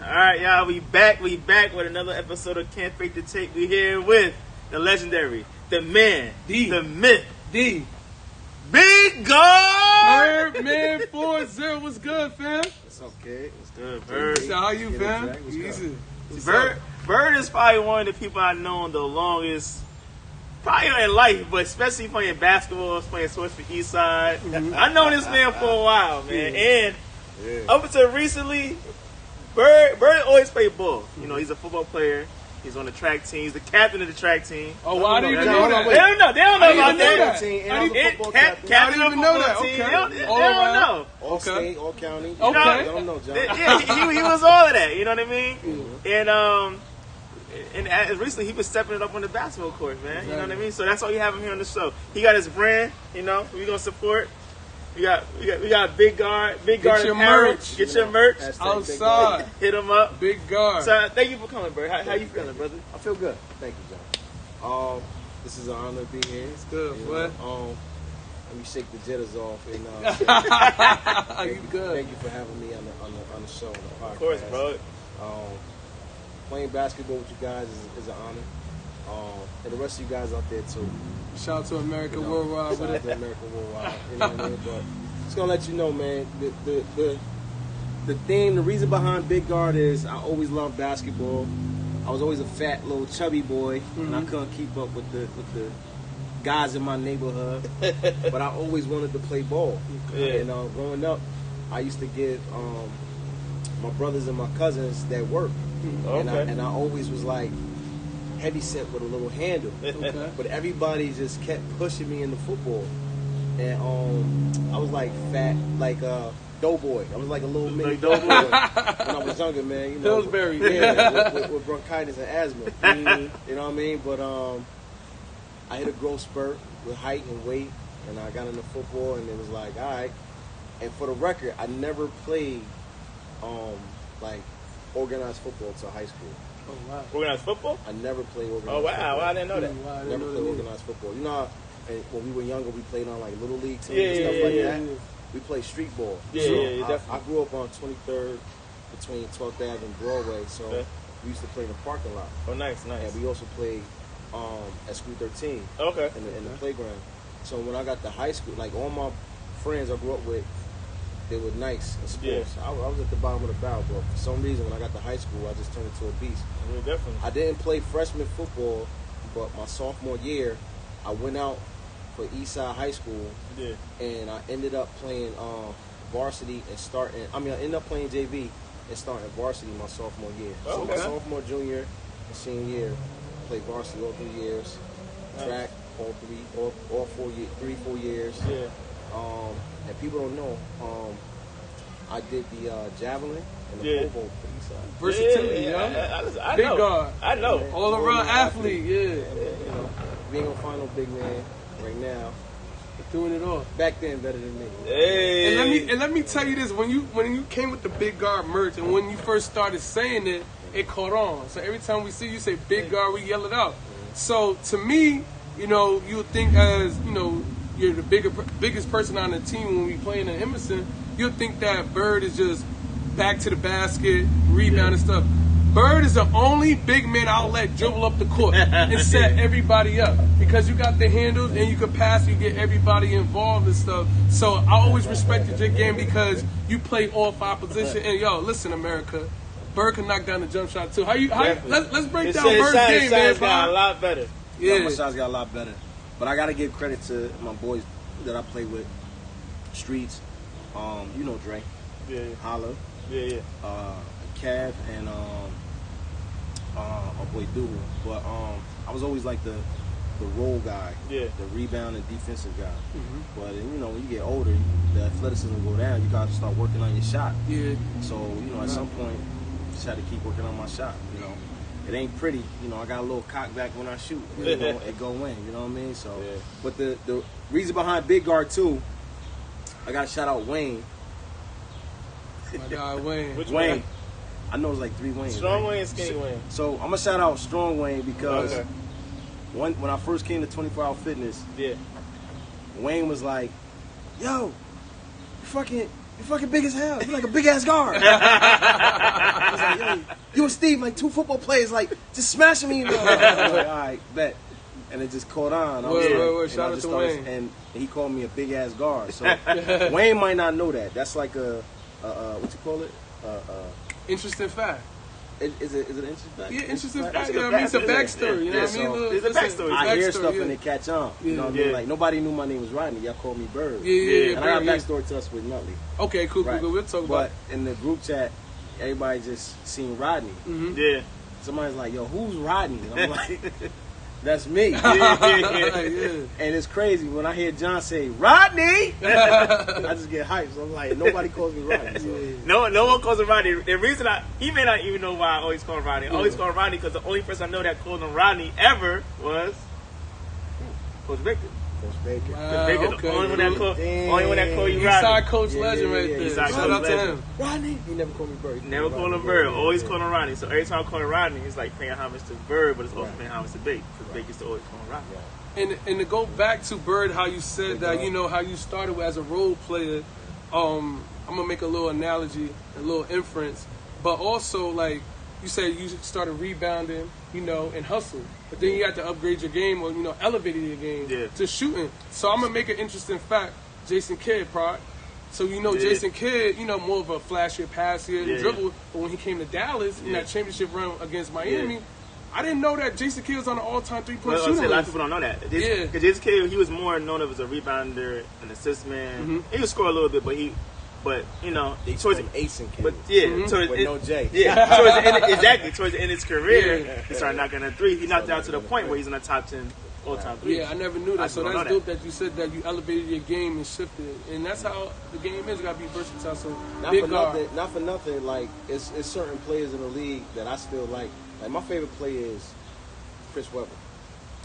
Alright, y'all, we back with another episode of Can't Fake the Tape. We here with the legendary, the man, the myth, the Big Guard! Birdman 40. What's good, fam? It's okay. What's good, Bird? So how you, fam? Easy. Bird is probably one of the people I've known the longest, probably in life, but especially playing basketball, playing sports for Eastside. Mm-hmm. I've known this man for a while, man. And up until recently, Bird always played ball. You know, he's a football player. He's on the track team. He's the captain of the track team. Oh, well, I didn't even know that. They don't know. They don't know about that. Captain of the football team. They don't know. All state, all county. Okay. They don't know, John. Yeah, he was all of that. You know what I mean? And recently he was stepping it up on the basketball court, man. Exactly. You know what I mean? So that's why we have him here on the show. He got his brand. You know, we gonna support. We got Big Guard. Big Guard. Get your merch. Get your merch. Outside. Hit him up. Big Guard. So thank you for coming, Bird. How you feeling, brother? I feel good. Thank you, John. This is an honor to be here. It's good, boy. Let me shake the jitters off. And, you good? Thank you for having me on the show, on the podcast. Of course, bro. Playing basketball with you guys is an honor. And the rest of you guys out there too. Shout out to America Worldwide. Shout out to America Worldwide. You know what I mean? But just gonna let you know, man. The theme, the reason behind Big Guard is I always loved basketball. I was always a fat little chubby boy, and I couldn't keep up with the guys in my neighborhood. But I always wanted to play ball. Yeah. And growing up, I used to give my brothers and my cousins that work. Okay. And I always was like heavy set with a little handle. Okay. But everybody just kept pushing me into football. And I was like fat, like doughboy. I was like a little mini doughboy when I was younger, man. You know, Pillsbury. Yeah, with bronchitis and asthma. You know what I mean? But I hit a growth spurt with height and weight, and I got into football, and it was like, all right. And for the record, I never played like organized football until high school. Oh, wow. Organized football? I never played organized Oh, wow. football. Well, I didn't know that. Wow, I Never didn't played know organized football. You know how when we were younger, we played on like little league teams Yeah, and stuff yeah, like yeah, that. yeah. We played street ball. Yeah, So yeah, definitely. I grew up on 23rd between 12th Ave and Broadway, so Okay. we used to play in the parking lot. Oh, nice. And we also played at School 13 Okay. in the playground. So when I got to high school, like all my friends I grew up with, they were nice in sports. Yeah. I was at the bottom of the barrel, but for some reason when I got to high school, I just turned into a beast. Yeah, definitely. I didn't play freshman football, but my sophomore year, I went out for Eastside High School, Yeah. and I ended up playing varsity and starting. I ended up playing JV and starting varsity my sophomore year. So my Okay. sophomore, junior, and senior year, played varsity all 3 years. Nice. Track all 4 years. Yeah. And people don't know, I did the javelin and the Yeah. pole vault for Eastside. Versatility, Yeah, yo. I Big know. guard. I know. All around athlete, yeah. You know, we ain't gonna find no big man right now. Doing it all. Back then, better than me. Hey. And let me tell you this: when you came with the Big Guard merch, and when you first started saying it, it caught on. So every time we see you say Big Guard, we yell it out. So to me, you know, you would think as you know, you're the biggest person on the team when we playing in Emerson. You'll think that Bird is just back to the basket, rebound and stuff. Bird is the only big man I'll let dribble up the court and set everybody up because you got the handles and you can pass, you get everybody involved and stuff. So I always respected your game because you play all 5 positions. And yo, listen, America, Bird can knock down the jump shot too. Let's break down Bird's game, man. Got a lot better. Yeah, my shots got a lot better. But I gotta give credit to my boys that I play with. Streets, you know Dre, Yeah. Holla, Yeah. Cav, and my boy Doodle. But I was always like the role guy, Yeah. the rebound and defensive guy. Mhm. But you know, when you get older, the athleticism go down. You gotta start working on your shot. Yeah. So you know, at some point, just had to keep working on my shot. You know, it ain't pretty. You know, I got a little cock back when I shoot. You know, it go in. You know what I mean? So, Yeah. but the reason behind Big Guard too, I gotta shout out Wayne. My guy Wayne. Which Wayne. one? I know it's like 3 Waynes. Strong right? Wayne and Skinny Wayne. So I'm gonna shout out Strong Wayne because Okay. when I first came to 24 Hour Fitness, Yeah. Wayne was like, "Yo, you fucking big as hell. You're like a big ass guard." I was like, yo, you and Steve, like 2 football players, like just smashing me. I was like, all right, bet. And it just caught on. Word. Shout out to Wayne. And he called me a big ass guard. So Wayne might not know that. That's like a what you call it? Interesting fact. Is it an interesting fact? Yeah, interesting fact. That's a You know good what I mean? It's a fact. backstory. You know what I mean? It's a backstory. I hear Backstory, stuff yeah. and it catch on. You know what I mean? Like nobody knew my name was Rodney. Y'all called me Bird. Yeah. And I got a Bird, yeah. backstory to us with Nutley. Okay, cool. Right. We'll talk But about in the group chat, everybody just seen Rodney. Yeah. Somebody's like, yo, who's Rodney? And I'm like, that's me. yeah. And it's crazy when I hear John say Rodney, I just get hyped. So I'm like, nobody calls me Rodney. So. No one calls him Rodney. The reason he may not even know why I always call him Rodney. I always call him Rodney because the only person I know that called him Rodney ever was Coach Victor. Coach Baker. Victor, okay. the only one that called you Rodney. Eastside coach legend right yeah. there. Eastside Shout coach out to legend. him. Rodney. He never called me Bird. Never call him Bird. Always call him Rodney. So every time I call him Rodney, it's like paying homage to Bird, but it's also paying homage to Bake. Because Bake used to always call him Rodney. And to go back to Bird, how you said that, you know, how you started as a role player, I'm gonna make a little analogy, a little inference, but also like you said, you started rebounding, you know, and hustle, but then you had to upgrade your game, or you know, elevated your game to shooting. So I'm gonna make an interesting fact. Jason Kidd, Prod. So you know, Jason Kidd, you know, more of a flashier passer and dribble, but when he came to Dallas in that championship run against Miami. I didn't know that Jason Kidd was on the all-time three-point shooter. A lot of people don't know that. Because Jason Kidd, he was more known as a rebounder, an assist man. He would score a little bit, but you know, towards him Ace and Kidd. But with no J. Towards the end, towards the end of his career, he started knocking a three. He knocked it out to the point where he's in the top 10 all-time threes. Yeah, I never knew that. So that's dope that you said that you elevated your game and shifted, and that's how the game is. You gotta be versatile. So not for nothing. Like it's certain players in the league that I still like. Like my favorite player is Chris Webber.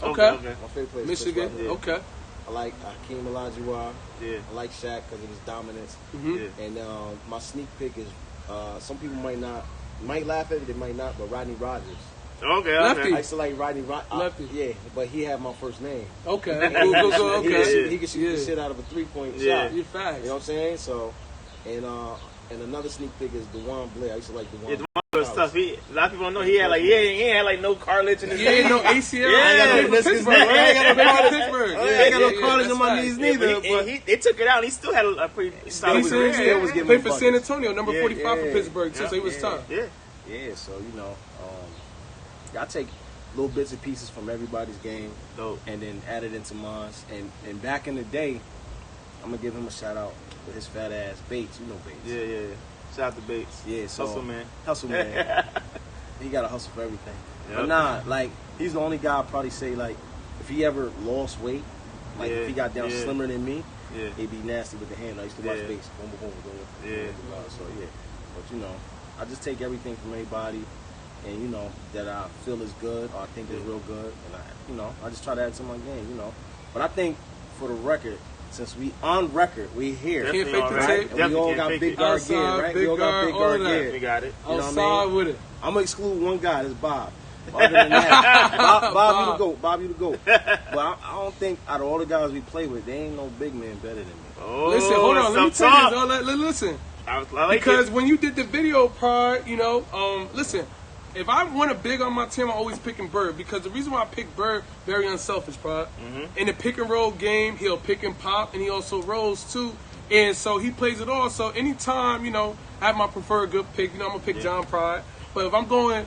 Okay. My favorite player is Michigan. Chris Webber. Okay. I like Hakeem Olajuwon. Yeah. I like Shaq because of his dominance. And my sneak pick is some people might laugh at it, they might not, but Rodney Rogers. Okay. Lefty. I used to like Rodney Rogers. Lefty. Yeah, but he had my first name. Okay. Go. Okay. He could shoot the shit out of a 3-point shot. You're fast. You know what I'm saying? So, and another sneak pick is DeJuan Blair. I used to like DeJuan. Yeah, DeJuan was tough. A lot of people don't know he had like no cartilage in his He ain't no ACL. I ain't got no Pittsburgh. I ain't got no cartilage in my knees neither. But they took it out. And he still had a pretty solid career. career. Was played for San Antonio, number 45 for Pittsburgh. So he was tough. Yeah. So you know, I take little bits and pieces from everybody's game, and then add it into mine. And back in the day, I'm gonna give him a shout out with his fat ass Bates. You know Bates. Yeah. Shout out to Bates. Yeah. So, Hustle man. He got to hustle for everything. Yep. But nah, like he's the only guy I'd probably say like if he ever lost weight, like if he got down slimmer than me, he'd be nasty with the hand. I used to watch Bates. Boom. So yeah. But you know, I just take everything from everybody. And you know that I feel is good or I think is real good, and I just try to add to my game, you know. But I think for the record, since we on record, we here, can't fake the tape. And we all got big guard gear, right? We all got big guard gear. We got it. You know what I mean? With it. I'm gonna exclude one guy. That's Bob. Other than that, Bob, you the GOAT. Bob, you the GOAT. But I don't think out of all the guys we play with, there ain't no big man better than me. Oh, listen, hold on. Let me tell you. Listen, because when you did the video part, you know, listen. If I want a big on my team, I'm always picking Bird because the reason why I pick Bird, very unselfish, bro. In the pick and roll game, he'll pick and pop, and he also rolls too, and so he plays it all. So anytime, you know, I have my preferred good pick, you know, I'm gonna pick John Pride. But if I'm going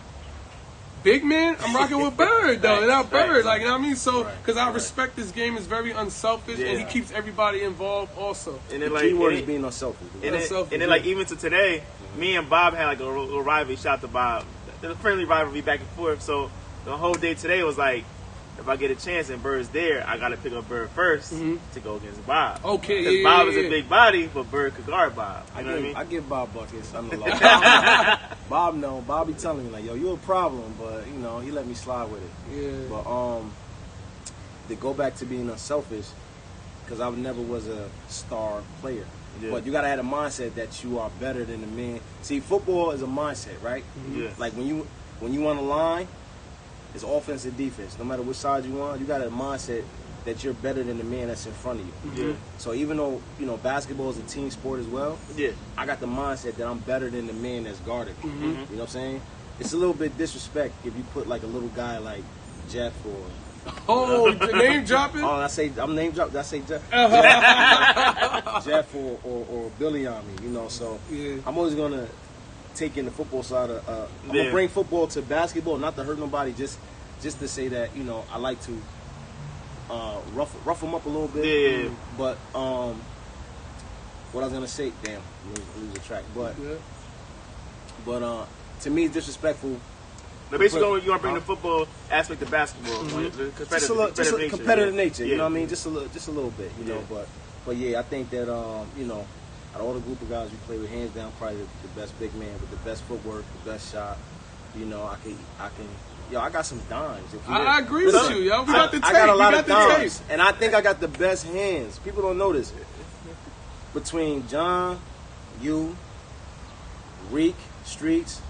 big man, I'm rocking with Bird though, not Bird, like you know what I mean. So because I respect this game, is very unselfish, and he keeps everybody involved also. And then, the key word is being unselfish. And then like even to today, me and Bob had like a rivalry. Shout out to Bob. The friendly rivalry back and forth. So the whole day today was like, if I get a chance and Bird's there, I gotta pick up Bird first to go against Bob. Okay, because Bob is a big body, but Bird could guard Bob. You know what I mean? I give Bob buckets. I'm a Bob be telling me like, yo, you a problem, but you know he let me slide with it. Yeah. But to go back to being unselfish, because I never was a star player. Yeah. But you gotta have a mindset that you are better than the man. See, football is a mindset, right? Yeah. Like when you on the line, it's offense and defense. No matter which side you on, you got a mindset that you're better than the man that's in front of you. Yeah. So even though, you know, basketball is a team sport as well, Yeah. I got the mindset that I'm better than the man that's guarding me. Mm-hmm. You know what I'm saying? It's a little bit disrespect if you put like a little guy like Jeff or Oh, the name dropping? I'm name dropping. I say Jeff, Jeff or Billy on me. You know, so Yeah. I'm always gonna take in the football side of. I'm Yeah. gonna bring football to basketball, not to hurt nobody, just to say that, you know, I like to rough them up a little bit. Yeah. But what I was gonna say, damn, lose the track. But Yeah. to me, it's disrespectful. But basically, you want to bring the football aspect of basketball, like the Just a competitive nature. Yeah. You know what I mean? Just a little bit. You know, but yeah, I think that you know, out of all the group of guys we play with, hands down, probably the best big man with the best footwork, the best shot. You know, I can. Yo, I got some dimes. If you I agree with you, yo. We got the tape. I got a lot we of got the dimes, tape. and I think I got the best hands. People don't know this. Between John, you, Reek, Streets,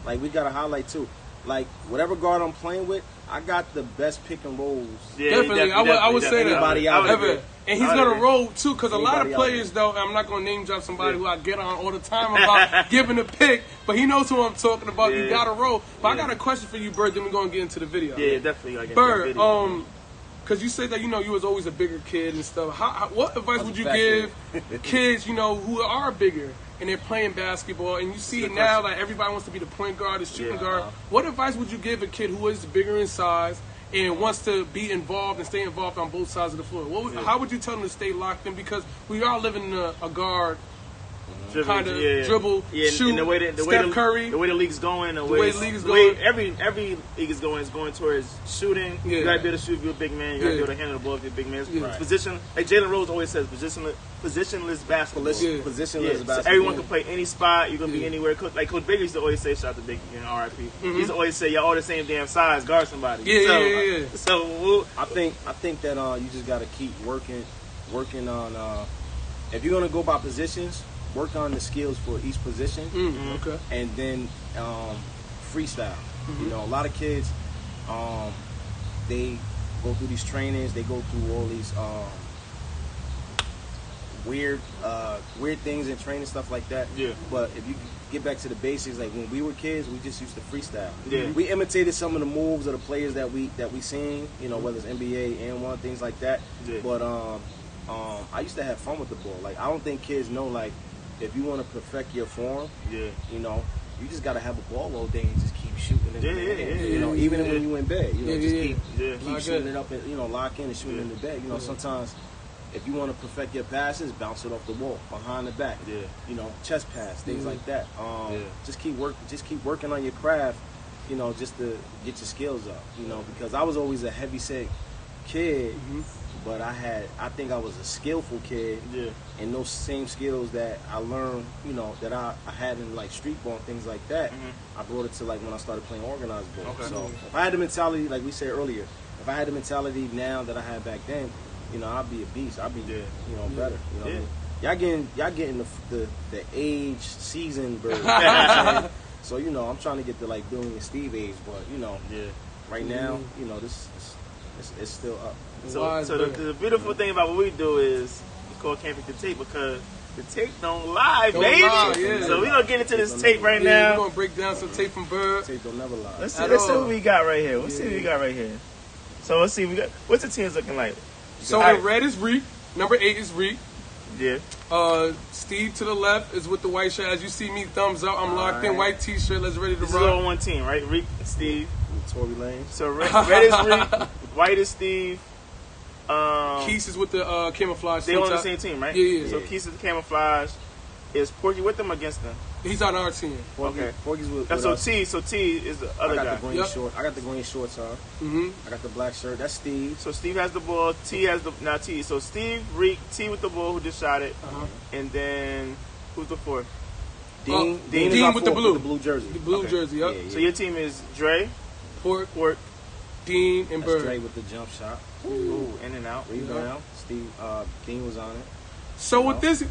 like we got to highlight too. Like whatever guard I'm playing with, I got the best pick and rolls. Yeah, Definitely. I would say that. Anybody out Ever. And he's going to roll, too, because a lot of Anybody out players, though, I'm not going to name drop somebody who I get on all the time about giving a pick, but he knows who I'm talking about. Yeah. You got to roll. But I Yeah. got a question for you, Bird, then we're going to get into the video. Yeah, definitely. Like Bird, because you said that, you know, you was always a bigger kid and stuff. What advice would you give kids, you know, who are bigger and they're playing basketball, and you see it now, like everybody wants to be the point guard, the shooting guard. What advice would you give a kid who is bigger in size and wants to be involved and stay involved on both sides of the floor? How would you tell them to stay locked in? Because we are living in a guard kind of dribble, shoot, and the way Steph Curry. the way the league's going, the way the league is going. Every league is going towards shooting. Yeah. You gotta be able to shoot if you're a big man. You gotta be able to handle the ball if you're a big man. It's position, like Jalen Rose always says, positionless basketball. Positionless basketball. So everyone can play any spot. You can be anywhere. Like Coach Baker used to always say, shout out to Baker, R.I.P. He used to always say, y'all all the same damn size. Guard somebody. Yeah. So I think that you just got to keep working on. If you're gonna go by positions, work on the skills for each position, Okay. and then freestyle. You know, a lot of kids, they go through these trainings, they go through all these weird things in training, stuff like that. Yeah. But if you get back to the basics, like when we were kids, we just used to freestyle. Yeah. We imitated some of the moves of the players that we seen, you know, whether it's NBA, N1, things like that. Yeah. But I used to have fun with the ball. Like I don't think kids know, like, if you want to perfect your form, yeah. you know, you just gotta have a ball all day and just keep shooting it. Yeah. You know, even when you in bed, you know, just keep Lock shooting in. it up and, you know, lock in and shooting in the bed. You know, sometimes if you want to perfect your passes, bounce it off the wall, behind the back. Yeah. You know, chest pass, things like that. Yeah. Just keep working on your craft, you know, just to get your skills up. You know, because I was always a heavy set kid, but I think I was a skillful kid. Yeah. And those same skills that I learned, you know, that I had in like street ball and things like that, I brought it to like when I started playing organized ball. Okay. So if I had the mentality, like we said earlier, if I had the mentality now that I had back then, you know, I'd be a beast. I'd be, you know, better. You know what I mean? Y'all getting the age season bird. You know what I'm saying? So, you know, I'm trying to get to like Billy and Steve age, but you know, right now, you know, this it's still up. So the beautiful thing about what we do is it's called Can't Pick the Tape, because the tape don't lie, baby. So we're gonna get into this tape right now. We're gonna break down some tape from Bird. Tape don't never lie. Let's see what we got right here. Let's see what we got right here. So let's see, what's the teams looking like? So in red is Reek. Number 8 is Reek. Yeah. Steve to the left is with the white shirt. As you see me, thumbs up. I'm locked in. White t-shirt. Let's ready to This rock. is all one team, right? Reek, Steve. Tory Lanez. So red is Reek, white is Steve. Keys is with the camouflage. They on the same team, right? Yeah. So Keys is the camouflage. Is Porky with them or against them? He's on our team. Okay. Porky's with So us. T is the other I got guy. the green short. I got the green shorts on. I got the black shirt. That's Steve. So Steve has the ball. T has the T. So Steve, Reek, T with the ball, who just shot it, and then who's the fourth? Dean Dean with the blue. With the blue jersey. The blue jersey. Yep. Yeah. So your team is Dre, Pork, Dean, and That's Bird. Dre with the jump shot. Ooh, in and out. Rebound. Steve. Dean was on it. So with this,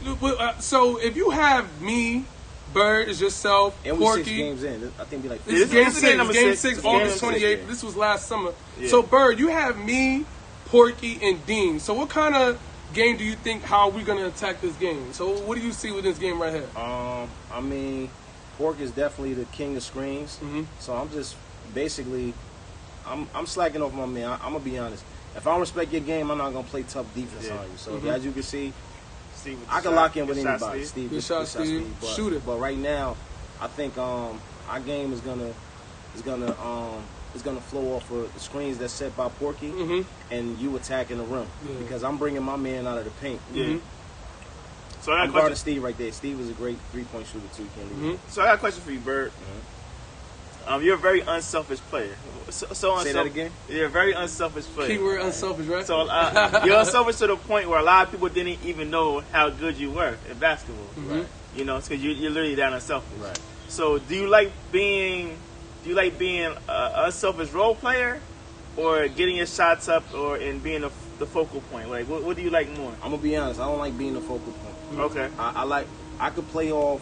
so if you have me, Bird is yourself, And we Porky. 6 games in. I think we like. This is This game is game number 6, six. August Game 28th. six. This was last summer. Yeah. So Bird, you have me, Porky, and Dean. So what kind of game do you think, how are we going to attack this game? So what do you see with this game right here? I mean, Pork is definitely the king of screens. So I'm just basically, I'm slacking off my man. I'm gonna be honest. If I don't respect your game, I'm not gonna play tough defense on you. So as you can see, Steve with I the can shot. lock in with Good shot, anybody. Steve. Good shot, Steve. But, Shoot it. But right now, I think our game is gonna flow off of the screens that's set by Porky, and you attacking the rim because I'm bringing my man out of the paint. Yeah. So I got a I'm guarding question. Steve right there. Steve is a great 3-point shooter too. Can't leave. So I got a question for you, Bird. You're a very unselfish player. So unselfish. Say that again. You're a very unselfish player. Keyword unselfish, right? So you're unselfish to the point where a lot of people didn't even know how good you were in basketball. Right. You know, because you're literally that unselfish. Right. So do you like being an unselfish role player, or getting your shots up, and being the focal point? Like, what do you like more? I'm gonna be honest. I don't like being the focal point. Okay. I could play off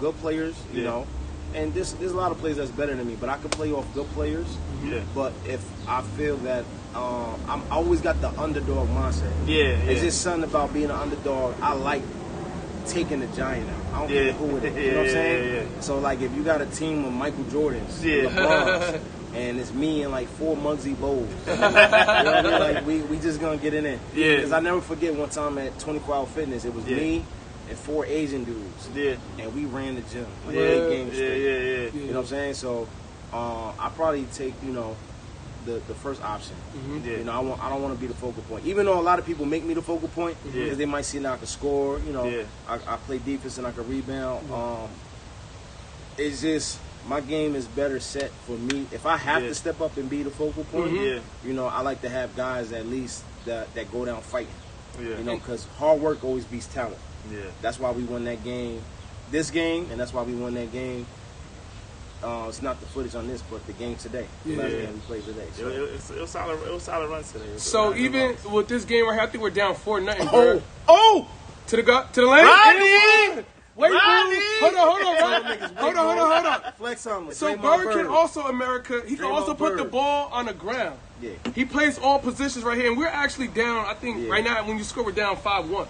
good players, you Yeah. know, and there's a lot of players that's better than me, but I could play off good players. Yeah. But if I feel that I always got the underdog mindset. Yeah. It's just something about being an underdog. I like taking the giant out. I don't care who it is. You know what I'm saying? Yeah. So like if you got a team of Michael Jordans, Yeah. LeBrons, and it's me and like 4 Muggsy Bowles. You know what I mean? Like we just gonna get in there. Yeah. Because I never forget one time at 24 Hour Fitness, it was me and 4 Asian dudes. Yeah. And we ran the gym. Like Yeah. 8 games Yeah. straight. Yeah. You know what I'm saying? So I probably take, you know, the first option. Yeah. You know, I don't want to be the focal point. Even though a lot of people make me the focal point because they might see that I can score. You know, Yeah. I play defense and I can rebound. It's just my game is better set for me. If I have to step up and be the focal point, you know, I like to have guys at least that go down fighting. Yeah. You know, because hard work always beats talent. Yeah. That's why we won that game, and that's why we won that game. It's not the footage on this, but the game today. The last game we played today. So. It was solid runs today. So even with this game right here, I think we're down 4-0. Bro. Oh! To the lane. Rodney! Wait, bro. Rodney! Hold on. Flex on me. So Draymond Bird can Bird. also he can Draymond also put the Bird. ball on the ground. Yeah. He plays all positions right here, and we're actually down. I think right now when you score, we're down 5-1.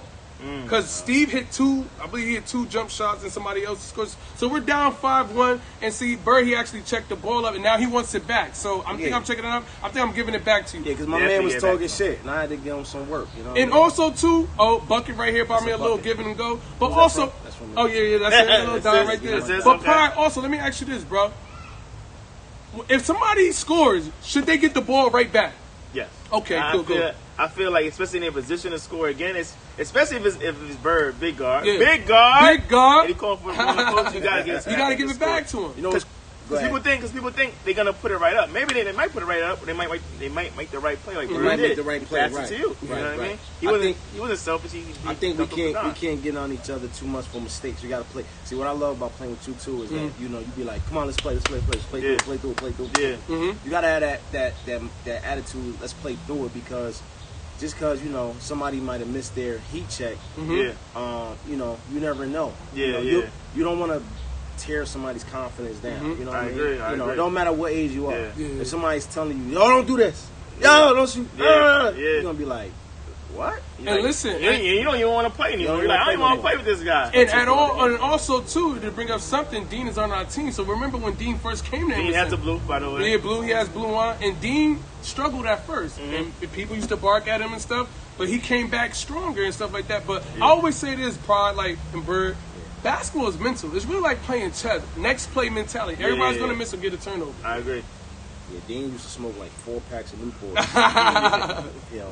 Because Steve hit 2, I believe he hit 2 jump shots, and somebody else scores. So we're down 5-1, and see Bird, he actually checked the ball up, and now he wants it back. So I'm checking it up. I think I'm giving it back to you. Yeah, because my man was talking shit, and I had to give him some work. You know. And also too, bucket right here bought me a little bucket. give and go. But Who's that also, from? That's from me. oh yeah, that's it, a little dime right there. That's it, But okay. Pride, also, let me ask you this, bro. If somebody scores, should they get the ball right back? Yes. Okay, cool. I feel like, especially in their position to score again, especially if it's Bird, big guard, Yeah. big guard, Big guard. and he calling for the post, you gotta give it back to him. You know, go ahead. Because people think they're gonna put it right up. Maybe they might put it right up, or they might make the right play like They Bird might did. make the right play, Pass it right. to you. You know Right, what I mean? right. He wasn't selfish. I think we dumped up the dime. can't get on each other too much for mistakes. You got to play. See, what I love about playing with you too is that you know you be like, come on, let's play Yeah. through. Yeah. You got to have that attitude. Let's play through it because just because you know somebody might have missed their heat check, Yeah. you know you never know. Yeah, you know, yeah. You don't want to tear somebody's confidence down. You know what I I mean? agree, You I know, agree. it don't matter what age you are. Yeah. Yeah. If somebody's telling you, yo, don't do this. Yo, don't shoot. Yeah. You're gonna be like, what? And listen, you don't even want to play anymore. You You're don't like, I don't wanna even want to play with this guy. and also too, to bring up something, Dean is on our team. So remember when Dean first came to Dean has the Emerson? blue, by the way. Yeah, blue. He has blue on, and Dean struggled at 1st, and people used to bark at him and stuff. But he came back stronger and stuff like that. But I always say this, Pride, like and Bird, basketball is mental. It's really like playing chess. Next play mentality. Everybody's Yeah. gonna miss or get a turnover. I agree. Yeah, Dean used to smoke like 4 packs of Newport.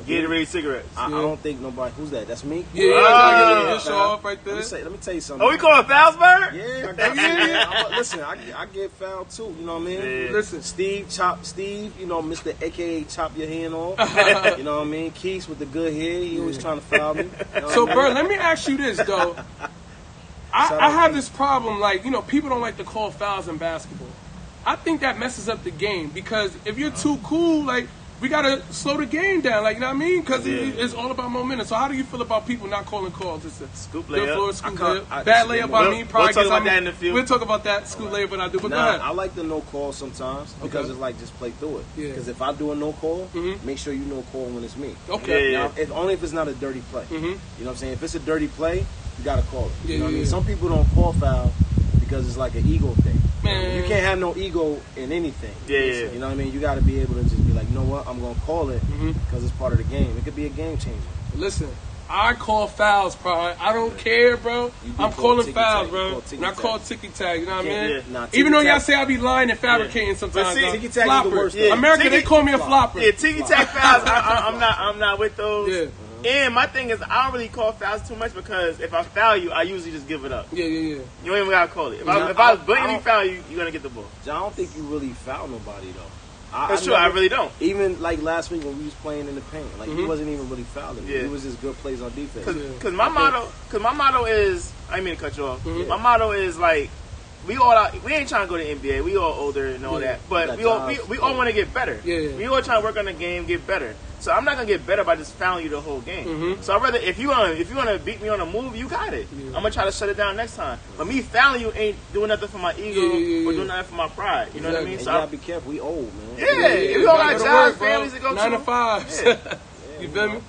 Gatorade cigarettes. I don't think nobody. Who's that? That's me. Yeah, Ah, that's show off right there. Let me tell you something. Oh, we call it Foulsburg? Yeah, I got Yeah. Listen, I get fouled too. You know what I mean? Yeah. Listen, Steve, you know, Mr. AKA chop your hand off. You know what I mean? Keith with the good hair, he always trying to foul me. You know so what I mean? Bird, let me ask you this though. I have this problem, like, you know, people don't like to call fouls in basketball. I think that messes up the game because if you're too cool, like, we gotta slow the game down. Like, you know what I mean? Because Yeah. it's all about momentum. So how do you feel about people not calling calls? It's a Scoop good layup. floor, scoop can't- layup. Bad I- layup by we'll- me. we'll Probably talk 'cause about I'm- that in the field. We'll talk about that scoop layup, but I do. But go Nah, ahead. I like the no call sometimes because Okay. it's like just play through it. Yeah. Because if I do a no call, Mhm. make sure you no call when it's me. Okay. Yeah. Now, if only if it's not a dirty play. Mhm. You know what I'm saying? If it's a dirty play, you gotta call it. Yeah, You know what I yeah, mean? yeah. Some people don't call foul because it's like an ego thing. Man. You can't have no ego in anything. Yeah, yeah. You know what I mean? You gotta be able to just be like, you know what? I'm gonna call it Mhm. because it's part of the game. It could be a game changer. Listen, I call fouls, Pride. I don't care, bro. You do I'm call calling ticky fouls, tack. bro. You call ticky And I tack. call ticky tag. You know what I Yeah, mean? yeah. Nah, Even though ticky y'all tack- say I be lying and fabricating sometimes. But see, though. ticky tack is the Flopper. worst, though. America, they Ticky- call me a flopper. Yeah, ticky tack fouls. I'm not with those. Yeah. And my thing is, I don't really call fouls too much because if I foul you, I usually just give it up. Yeah. You ain't even gotta call it. If Yeah, I I blatantly don't- foul you, you're gonna get the ball. I don't think you really foul nobody though. That's true. I never- really don't. Even like last week when we was playing in the paint, like he Mhm. wasn't even really fouling. Yeah. It was just good plays on defense. Cause my motto is, I didn't mean to cut you off. Mhm. My motto is like, we ain't trying to go to NBA. We all older and all Yeah. that, but Got we all jobs. want to get better. Yeah. We all trying to work on the game, get better. So I'm not gonna get better by just fouling you the whole game. Mhm. So I'd rather if you wanna beat me on a move, you got it. Yeah. I'm gonna try to shut it down next time. But me fouling you ain't doing nothing for my ego Yeah. or doing nothing for my pride. You know what I mean? And So you gotta be careful. We old, man. Yeah, we you all gotta got go to jobs, work, bro. families to go 9 to to. 5. Yeah. You feel me?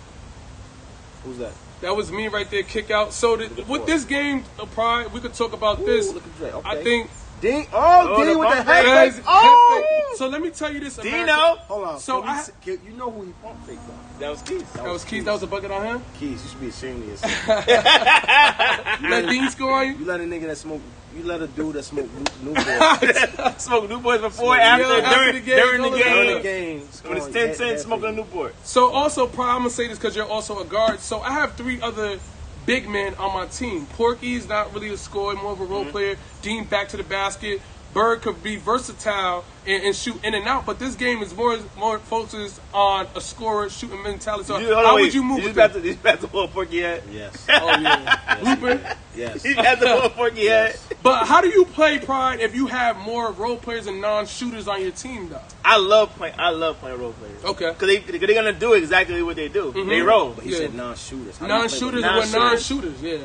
Who's that? That was me right there, kick out. So with this game, Pride, we could talk about this. Ooh, look at Dre. Okay. I think. Dean. Oh, Dean the with the bump head Guys, fake. Oh! So let me tell you this, America. Dino. Hold on. So you know who he pump fake though? That was Keith. That was Keith. That was a bucket on him. Keys. You should be ashamed of yourself. Let Dean score on you. You let a nigga that smoke. You let a dude that smoke Newport Smoke Newports before, Smoke- after, Yeah, after during the game, during all the the during game. the game. When it's scoring 10 head- cents, head smoking a fake. Newport. So also, Pride, I'm gonna say this because you're also a guard. So I have 3 other big men on my team. Porky's not really a scorer, more of a role player. Dean back to the basket. Bird could be versatile and shoot in and out, but this game is more focused on a scorer shooting mentality. So how would you move with that? Did you pass the ball Porky head? Yes. Oh yeah, Looper. Yes. He passed the ball Porky head. But how do you play, Pride, if you have more role players and non-shooters on your team, though? I love playing role players. Okay. Because they're going to do exactly what they do. Mhm. They roll. But he Yeah. said non-shooters. How do you play Non-shooters with are non-shooters? non-shooters, yeah.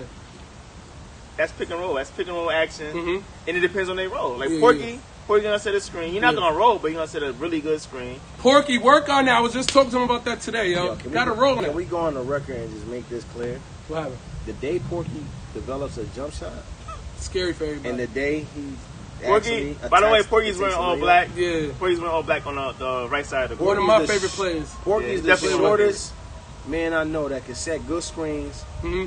That's pick and roll. That's pick and roll action. Mhm. And it depends on their role. Like Yeah, Porky going to set a screen. You're not Yeah. going to roll, but you're going to set a really good screen. Porky, work on that. I was just talking to him about that today, yo. Can Got to we, roll on Can it. we go on the record and just make this clear? What happened? The day Porky develops a jump shot, Scary for everybody. and the day he Porky, actually by the way, attacks- Porky's takes wearing a all layup. black. Yeah. Porky's wearing all black on the right side of the One court. of my Porky's the favorite sh- players. Porky's Yeah, the definitely one of my shortest man I know that can set good screens, hmm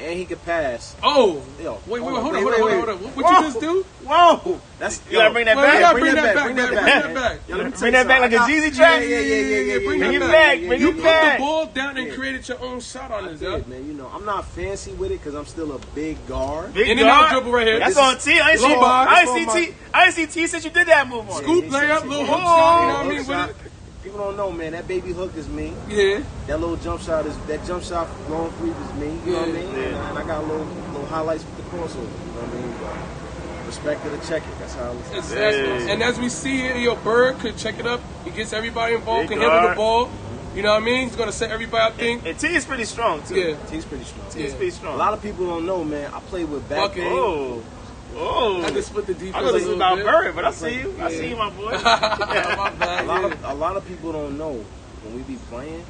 and he can pass. Oh, Yo, wait, hold hold on, on, wait, hold wait, on. wait. What you just do? Whoa! That's You gotta bring that Well, we back. gotta Bring that back. Bring that back. Yo, let me tell Bring you that back like a something. Jeezy track. Yeah. Bring Bring that it back. back. Bring You it put back. the ball down and Yeah. created your own shot on I this, yo. did, man. You know, I'm not fancy with it because I'm still a big guard. Big In and out guard. dribble right here. That's This on T. I ain't low see bar. I It's on ain't see my- T. I ain't see T since you did that move on. Scoop Yeah, layup, he little said- hook shot, you know what I Hook mean? With shot. it. People don't know, man. That baby hook is me. Yeah. That little jump shot long three is me. You know what I mean? Yeah. And I got little highlights with the crossover. You know what I mean? But respect to the check it. That's how it's. It's- And as we see here, your Bird could check it up. He gets everybody involved, Big can handle the guard. ball. You know what I mean? He's going to set everybody, I think. And T is pretty strong too. Yeah. He's pretty strong. T is Yeah. pretty A strong. lot of people don't know, man. I play with back Bucket. game. Oh. I just split the defense I a know this is little about bit. Bird, but I see you. I Yeah. see you, my boy. My bad, yeah. A lot of people don't know when we be playing.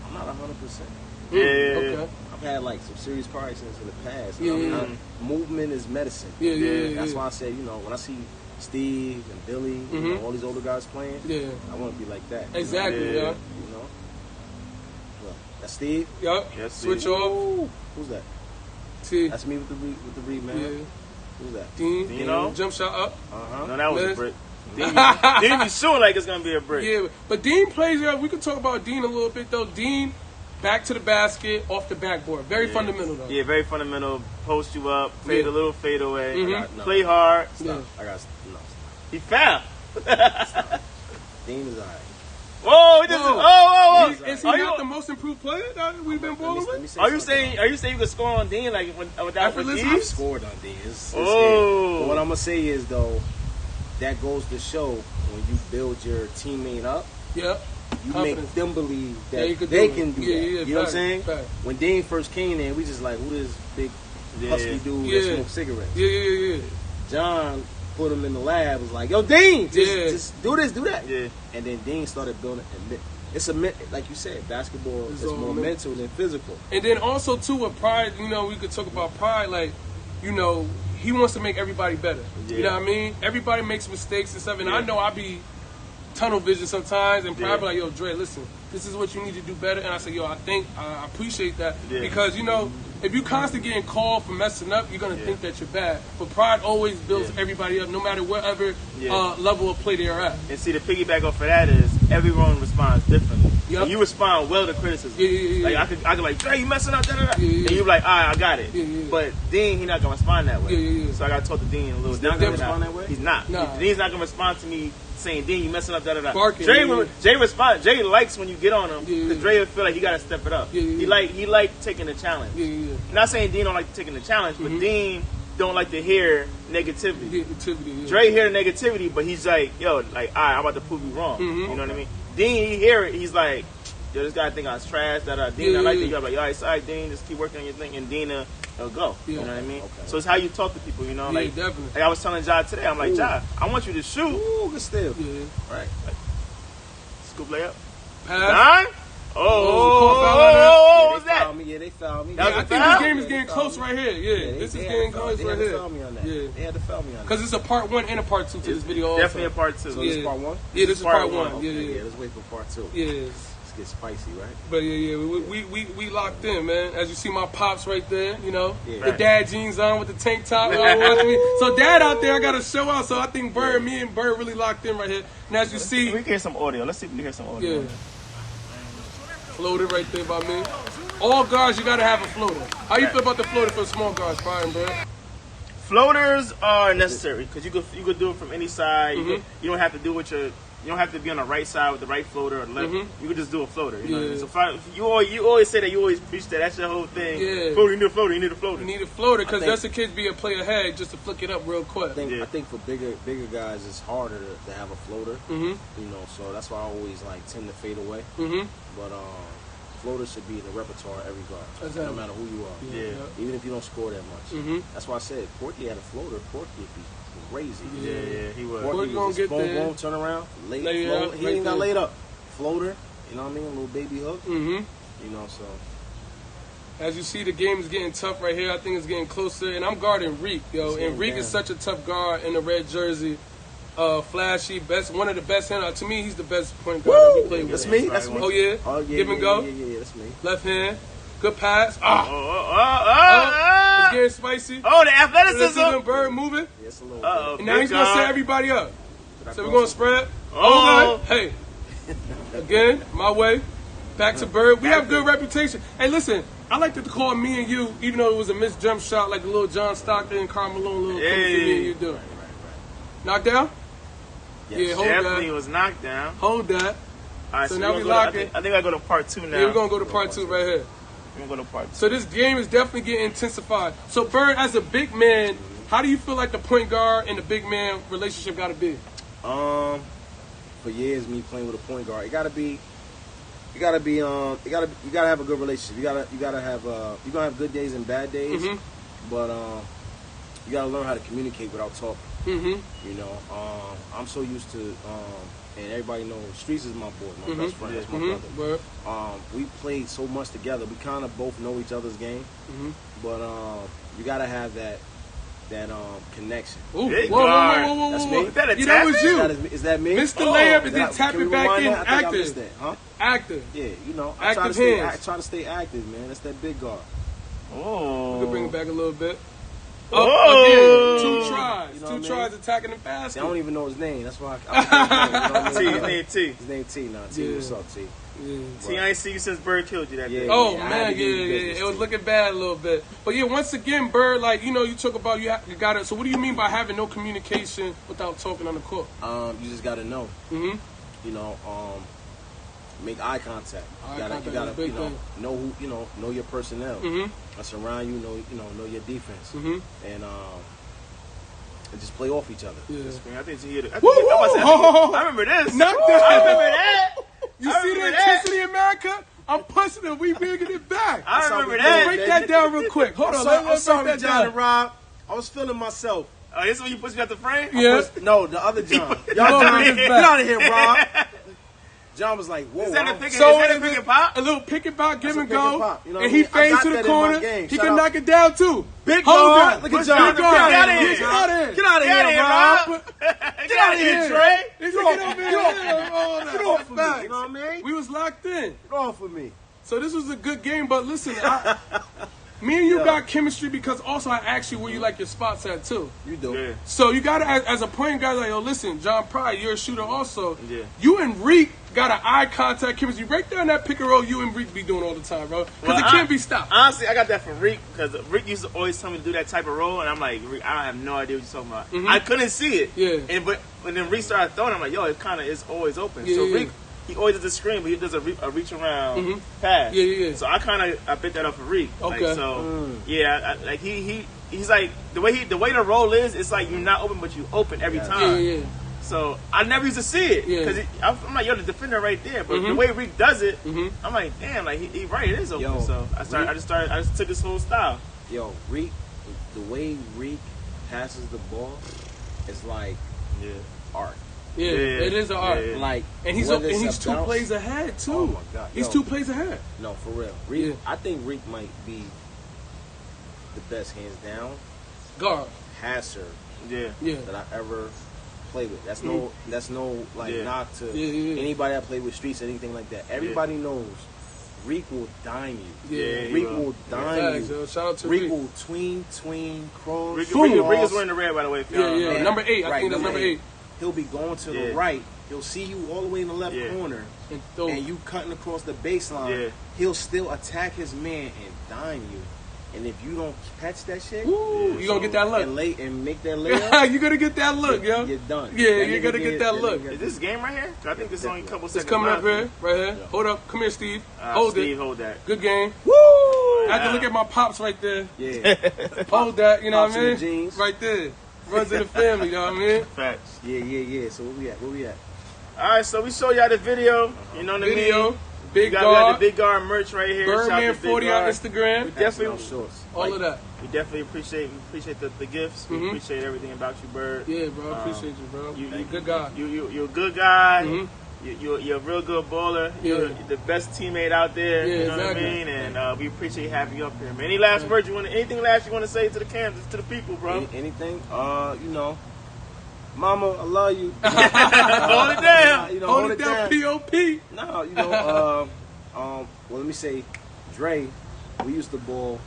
I'm not 100%. Yeah. Okay. I've had like some serious car accidents in the past. Yeah, I mean, yeah. Movement is medicine. Yeah. That's why I said, you know, when I see Steve and Billy, you Mhm. know, all these older guys playing, Yeah. I want to be like that. Exactly, Yeah. yeah. You know? Well, that's Steve. Yup. Yes, Switch Steve. off. Ooh, who's that? T. That's me with the read, man. Yeah. Who's that? Dean. Dino? Jump shot up. Uh-huh. No, that was Liz. a brick. Dean be shooting like it's gonna be a brick. Yeah, but Dean plays. We could talk about Dean a little bit though. Dean, back to the basket, off the backboard. Very Yeah. fundamental though. Yeah, very fundamental. Post you up, fade Yeah. a little fade away, Mhm. No. play hard. Yeah. I got no. He fouled. Dean is alright. Whoa, he just, Whoa. whoa. Is he Are not you- the most improved player that we've been balling Let me with? say Are you something. saying you could score on Dean like without Effortless? I've ease? scored on Dean. It's Oh. But what I'm gonna say is though, that goes to show when you build your teammate up, Yep. You Confidence. make them believe Yeah, that you could they do it. can do Yeah, that. yeah, You know what I'm fact, saying? fact. When Dean first came there, we just like, who this big husky dude Yeah. that smokes cigarettes? Yeah. John put him in the lab, was like, yo, Dean, just do this, do that. Yeah. And then Dean started building. It's like you said, basketball It's is all more mental than physical. And then also too with Pride, you know, we could talk about Pride, like, you know, he wants to make everybody better. Yeah. You know what I mean? Everybody makes mistakes and stuff, and Yeah. I know I be tunnel vision sometimes, and Pride Yeah. be like, yo, Dre, listen, this is what you need to do better. And I say, yo, I appreciate that. Yeah. Because, you know, if you constantly getting called for messing up, you're going to Yeah. think that you're bad. But Pride always builds Yeah. everybody up, no matter whatever Yeah. level of play they are at. And see, the piggyback off of that is everyone responds differently. Yep. And you respond well to criticism. Yeah. Like I could like, Dre, you messing up, da da da. Yeah. And you like, all right, I got it. Yeah. But Dean, he not gonna respond that way. Yeah. So I gotta talk to Dean a little He's not different. gonna respond that way? He's not. Nah. Dean's not gonna respond to me saying, Dean, you messing up, da da da. Barking, Dre, yeah. Jay likes when you get on him Yeah. because Dre will feel like he gotta step it up. Yeah. He like taking the challenge. Yeah. Not saying Dean don't like taking the challenge, but Dean don't like to hear negativity. Negativity, yeah. Dre hear the negativity, but he's like, yo, like, all right, I'm about to prove you wrong. Mhm. You know what I mean? Dean, he hear it, he's like, yo, this guy think I was trash, that Dean, I like Yeah. that. You're like, yo, it's all right, Dean, just keep working on your thing, and Dean, he'll go. Yeah. You know what I mean? Okay. So it's how you talk to people, you know? Yeah, Like, definitely. like I was telling Ja today, I'm like, Ooh. Ja, I want you to shoot. Ooh, good steal. Yeah. Right. Scoop layup. Pass. Done? caught foul on What was They fouled that? me. Yeah, they fouled me. That was I a think foul? this game is getting close right here. Yeah, this is they getting had to foul- close they right had to here. foul me on that. Yeah. They had to foul me on that. Because it's a part 1 and a part 2 to this video. Definitely a also. part two. So Yeah. this is part one? Yeah, this is part 1. Okay, Yeah. Let's wait for part two. Yeah. Let's get spicy, right? But yeah, we locked in, man. As you see my pops right there, you know, Yeah. the dad jeans on with the tank top. Watching me. So dad out there, I got to show out. So I think me and Bird really locked in right here. And as you We see, can hear some audio. Let's see if we can hear some audio. yeah, floater right there by me. All guards, you got to have a floater. How you feel about the floater for small guards, Brian, Bird? Floaters are necessary because you could do it from any side. Mhm. You don't have to do with you don't have to be on the right side with the right floater or the left. Mhm. You could just do a floater. You know what I mean? Yeah. So you always say that, you always preach that. That's your whole thing. Yeah. Floater, you need a floater. You need a floater. You need a floater because I think- that's the kids be a play ahead just to flick it up real quick. Yeah. I think for bigger guys, it's harder to have a floater. Mhm. You know, so that's why I always like tend to fade away. Mhm. But floaters should be in the repertoire of every guard, Exactly. no matter who you are. Yeah. Even if you don't score that much. Mhm. That's why I said Porky had a floater. Porky would be crazy. Yeah, he was. Porky Porky gonna was get just boom, there. boom, turn around, Lay it float. up He right ain't got there. laid up. Floater, you know what I mean? A little baby hook, Mhm. you know. So As you see, the game is getting tough right here. I think it's getting closer, and I'm guarding Reek, yo. It's And Reek getting is down. such a tough guard in the red jersey. Flashy, one of the best handlers. To me, he's the best point guard that we played with. that's me. That's me. Oh yeah. Oh yeah. Give and yeah, go. Yeah, that's me. Left hand, good pass. Oh, Ah, it's getting spicy. oh, the This is athleticism. the Bird moving, Yeah, it's a little. Uh-oh. and now he's gonna set everybody up. Did I So we're cross gonna him? spread. Oh. Okay. Hey, again, my way. Back to Bird. We have good reputation. Hey, listen, I like to call me and you, even though it was a missed jump shot, like a little John Stockton and Karl Malone, little thing me and you do. Knock down? Yes. Yeah, hold Definitely that. was knocked down. Hold that. All right, So so, now we're we gonna go to- locking. I think I go to part two now. Yeah, we're gonna go to part 2 right here. We're gonna go to part two. So this game is definitely getting intensified. So Bird, as a big man, how do you feel like the point guard and the big man relationship gotta be? For years, me playing with a point guard, you gotta have a good relationship. You gotta have you're gonna have good days and bad days, Mhm. but you gotta learn how to communicate without talking. Mm-hmm. You know, I'm so used to, and everybody knows Streets is my boy, my best friend, that's my brother. Bird. We played so much together. We kind of both know each other's game, Mhm. but you gotta have that connection. Ooh, Big whoa, guard. That's whoa. me. Is that a You know it's tap? you. Is that me? Mr. Layup, and Did I- then tap can we it back rewind in that? I think I missed active. that, huh? Active. Yeah, you know, I Active try hands. to stay active, man. That's that big guard. Oh. We can bring it back a little bit. Oh. Again, 2 tries. You know 2 what I tries mean? attacking the See, basket. I don't even know his name. That's why I T, his name T. His name T now. T, Yeah. what's up, T? Yeah. T, I ain't see you since Bird killed you that Yeah. day. Oh I had man, to give you yeah. business, It was too. looking bad a little bit. But yeah, once again, Bird, like, you know, you talk about you got it. So what do you mean by having no communication without talking on the court? You just gotta know. Mm-hmm. You know, make eye contact. Eye You gotta, contact you is gotta, a big you know, thing. know who, you know your personnel. Mm-hmm. That's around you. Know your defense, Mm-hmm. and just play off each other. Yeah. I think T hit it. Woo, woo. I remember this. Knock that. I remember that. You I see the remember that. intensity, America? I'm pushing it. We bringing it back. I That's how remember we that. do it, Break that down real quick. Hold on. I'm Let's sorry, break that John down. and Rob. I was feeling myself. Oh, this when you pushed me out the frame? Yeah. No, the other John. Y'all Y'all bring this get back. out of here, Rob. John was like, whoa. Is that a I don't- pick, So is that a it pick was and pop? a little pick and pop, give That's a and pick and go, pop, you know what and I he mean? I fades got to that the in corner. my game. He Shout can out. knock it down too. Big Hold guard. that. Look at Push John. down Get the out ground. of Get here. Get out of here. Get out of Get out of here, here, Rob. Rob. Get out of here, Trey. He's Get like, off- get over get here. off- Oh, Get no, off of me. facts. You know what I mean? We was locked in. Get off of me. So this was a good game, but listen, me and you Yeah. got chemistry because also I asked you where you like your spots at too. You do. Yeah. So you got to, as a point guard, like, yo, listen, John Pryor, you're a shooter also. Yeah. You and Reek got an eye contact chemistry right there in that pick and roll. You and Reek be doing all the time, bro, because Well, it can't be stopped. Honestly, I got that from Rick because Rick used to always tell me to do that type of role, and I'm like, Rick, I have no idea what you're talking about. I couldn't see it. Yeah. And but when then Rick started throwing, I'm like, yo, it kind of is always open. Yeah, so yeah. Rick, he always does a screen, but he does a reach around pass. Yeah, yeah, yeah. So I kind of I picked that up for Rick. Okay. Like, so yeah, like he's like the way the role is, it's like you're not open, but you open every Yeah. time. Yeah, yeah. So I never used to see it Yeah. because I'm like, yo, the defender right there. But the way Reek does it, I'm like, damn, like he right, it is open. Yo, So I just took his whole style. Yo, Reek, the way Reek passes the ball is like Yeah, art. Yeah, it is an art. Yeah. Like, And he's whether it's he's a 2 bounce- plays ahead too. Oh my God, He's yo. 2 plays ahead. No, for real. Reek, Yeah. I think Reek might be the best, hands down, Guard. passer yeah, Yeah. that I ever played with. That's no like Yeah. knock to Yeah, yeah. anybody that played with streets or anything like that. Everybody knows Reek will dime you. Yeah. he Reek will. will dime Facts, you. yo. Shout out to Reek Reek. will tween, cross. Rick Boom. is wearing the red, by the way. If y'all Yeah, don't yeah. know. Number 8. I Right, think that's number 8. He'll be going to Yeah. the right. He'll see you all the way in the left Yeah. corner, And throw. and you cutting across the baseline. Yeah. He'll still attack his man and dime you. And if you don't catch that shit, Ooh, you gonna get that and look. and make that layup, You're gonna get that look, yo. you're done. Yeah, That you're nigga gonna get that look. Is this game right here? 'Cause I think this is only a couple It's seconds. coming up left. here, right here. Hold up. Come here, Steve. Ah, Hold Steve, it. hold that. Good game. Woo! I had to Wow. look at my pops right there. Yeah, Hold that, you know Pops what I in mean? the jeans. Right there. Runs in the family, you know what I mean? Facts. yeah. So where we at? Where we at? All right, so we showed y'all the video. You know what I mean? Video, Big We got the Guard, Big Guard merch right here. Shout out Birdman to Big 40 on Guard. Instagram, We definitely, Passing out shorts. all of that. we definitely appreciate the gifts. We appreciate everything about you, Bird. Yeah, bro, I appreciate you, bro. you- You're a good guy. You're a good guy. Mhm. You're a real good bowler. Yeah. You're the best teammate out there. Yeah, you know exactly. what I mean? And we appreciate having you up here, man. Any last words you want? Anything last you want to say to the cameras, to the people, bro? Anything? You know, Mama, I love you. Hold it down. You know, Hold it down, P.O.P. No, you know, well, let me say, Dre, we used to ball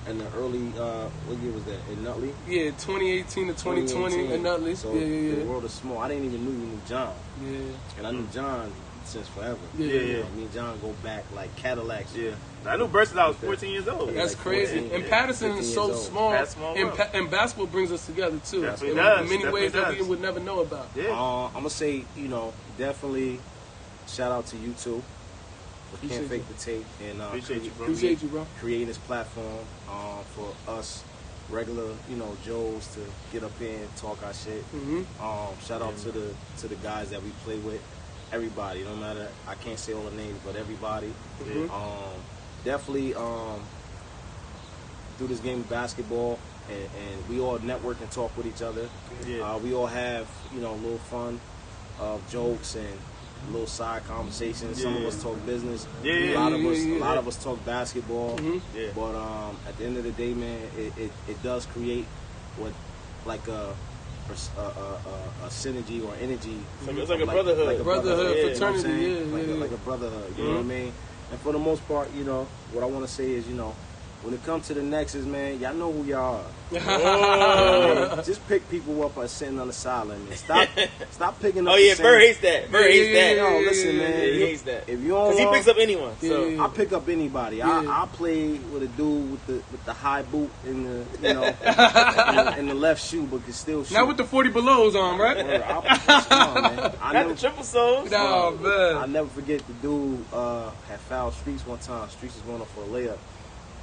in the early, what year was that? In Nutley? Yeah, 2018 to 2020 in Nutley. So Yeah, yeah, the yeah. world is small. I didn't even know you knew John. Yeah, And I knew John since forever. Yeah, yeah. You know, me and John go back like Cadillacs. Yeah. I knew Burst since I was 14 years old. Yeah. that's like crazy. 14, And yeah, Patterson 15 is so years old. small, That's small and, world. and basketball brings us together too. Definitely in does. many Definitely ways that we does. would never know about. Yeah. I'm gonna say, you know, definitely shout out to you two. For Appreciate Can't Fake the Tape and Appreciate you, bro. Appreciate you, bro. creating this platform for us regular, you know, Joes to get up here and talk our shit. hmm Shout out to the guys that we play with, everybody. No matter, I can't say all the names, but everybody. Mhm. Definitely do this game of basketball, and we all network and talk with each other. Yeah. We all have, you know, a little fun of jokes and little side conversations. Some of Yeah. us talk business. Yeah, A yeah, lot of yeah, us, yeah. a lot of us talk basketball. Mhm. Yeah. But at the end of the day, man, it does create what like a synergy or energy. It's like a brotherhood. Brotherhood, Yeah, you know what I'm fraternity, saying? yeah, yeah. Like a brotherhood. You know what I mean? And for the most part, you know, what I want to say is, you know, when it comes to the Nexus, man, y'all know who y'all are. Oh. Just pick people up or sitting on the sideline, man. Stop picking up. Oh the yeah, same- Bird hates that. Bird hates Yeah, that. yeah, Yo, yeah, listen, yeah, man. Yeah, he hates that. If you don't, Because he picks up anyone. So Yeah. I pick up anybody. Yeah. I play with a dude with the high boot and the, you know, and the left shoe, but can still shoot. Not with the 40 belows on, right? Word, come on, man. not I never, the triple souls. No, man. I'll never forget the dude had fouled Streets one time. Streets was going up for a layup.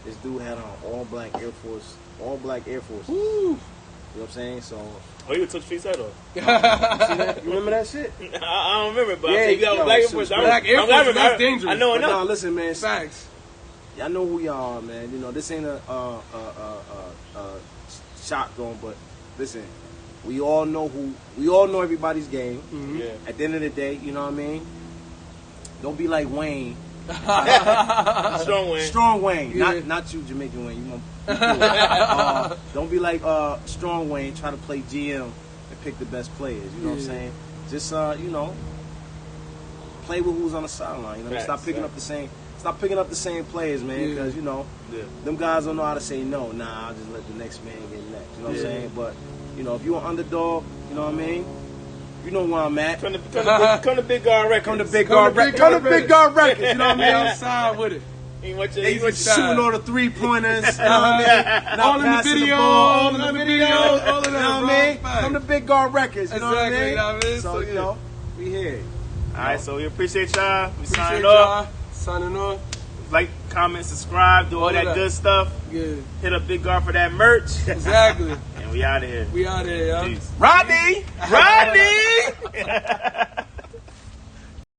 This dude had on all black Air Force. Woo. You know what I'm saying? So, Oh, you took Street's head off. see that? You remember that shit? I don't remember, but Yeah, I think you got yo, Black Air some Force. Black Air Force, that's dangerous. I know But no, enough. listen, man. Facts. Y'all know who y'all are, man. You know, this ain't a shotgun, but listen, we all know everybody's game. Mm-hmm. Yeah. At the end of the day, you know what I mean? Don't be like Wayne. Strong win. Strong Wayne. Yeah. Not you, Jamaican Wayne. You don't be like Strong Wayne, try to play GM and pick the best players. You know what I'm Yeah. saying? Just you know, play with who's on the sideline. You know, Facts, stop picking up the same players, man. Yeah. Because you know, Yeah. them guys don't know how to say no. Nah, I'll just let the next man get next. You know what I'm Yeah. saying? But you know, if you're an underdog, you know what I mean. You know where I'm at. Come to Big Guard Records. Come to Big Come to Guard Big Records. Come to Guard Big Guard Records. You know what I Be mean? outside with it. He want your, They he want just your, shooting all the 3-pointers. You know what I mean? Not All in the passing video, ball, all in the video, all of that, You know what I bro. mean? Facts. Come to Big Guard Records. You know what I Exactly, mean? you know what I mean? So, So, you yeah. know, we here. All right, so we appreciate y'all. We Appreciate signing off. y'all. Signing off. Like, comment, subscribe, do all All that of that. good stuff. Yeah, Hit up Big Guard for that merch. exactly. And we out of here. We out here, y'all. Peace. Rodney! Rodney!